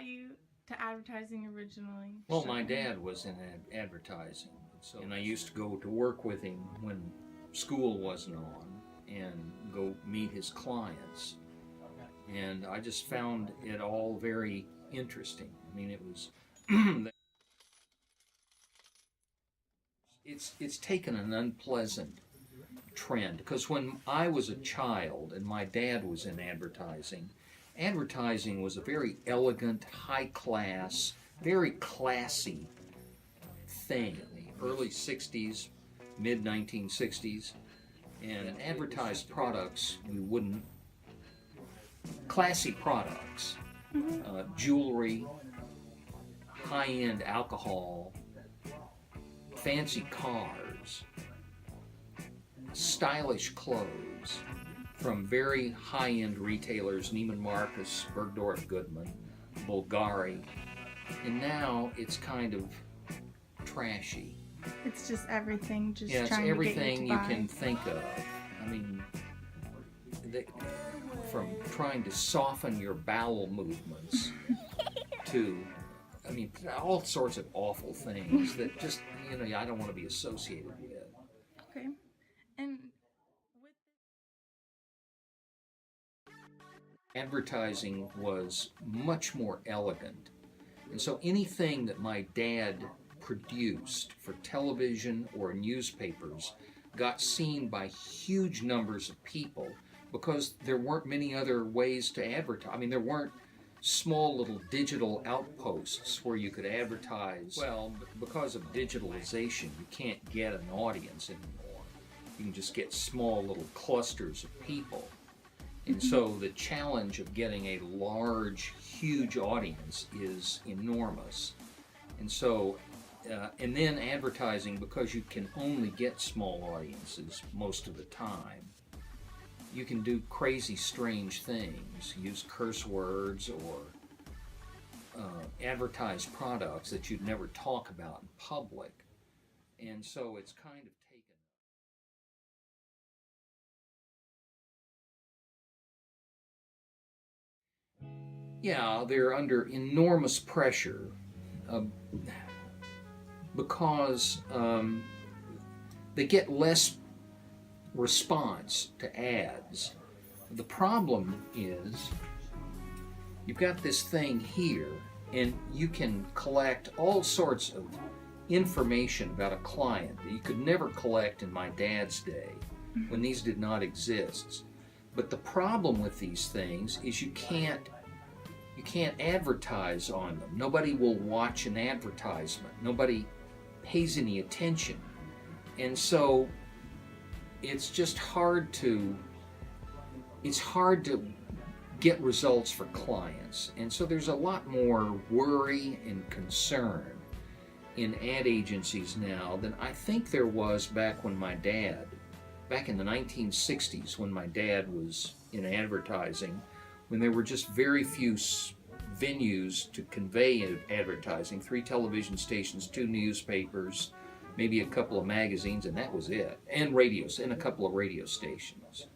brought you to advertising originally? Well, my dad was in advertising, and I used to go to work with him when school wasn't on and go meet his clients. And I just found it all very interesting. I mean, it was it's taken an unpleasant trend because when I was a child and my dad was in advertising, advertising was a very elegant, high class, very classy thing in the early 60s, mid 1960s, and advertised products we wouldn't, classy products, jewelry, high end alcohol, fancy cars, stylish clothes from very high-end retailers, Neiman Marcus, Bergdorf Goodman, Bulgari, and now it's kind of trashy. It's just everything, just Yeah, it's trying everything to you get you to can buy. think of. I mean, from trying to soften your bowel movements to, I mean, all sorts of awful things that just, I don't want to be associated with. Okay. And with Advertising was much more elegant. And so anything that my dad produced for television or newspapers got seen by huge numbers of people because there weren't many other ways to advertise. I mean, there weren't small little digital outposts where you could advertise. Well, because of digitalization, you can't get an audience anymore. You can just get small little clusters of people. And so the challenge of getting a large, huge audience is enormous. And so, and then advertising, because you can only get small audiences most of the time, you can do crazy, strange things, use curse words or advertise products that you'd never talk about in public. And so it's kind of taken. Yeah, they're under enormous pressure because they get less response to ads. The problem is you've got this thing here, and you can collect all sorts of information about a client that you could never collect in my dad's day when these did not exist. But the problem with these things is you can't advertise on them. Nobody will watch an advertisement. Nobody pays any attention. And so it's just hard to get results for clients. And so there's a lot more worry and concern in ad agencies now than I think there was back in the 1960s when my dad was in advertising, when there were just very few venues to convey advertising, 3 television stations, 2 newspapers, maybe a couple of magazines, and that was it, and radios, and a couple of radio stations.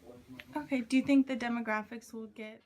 Okay, do you think the demographics will get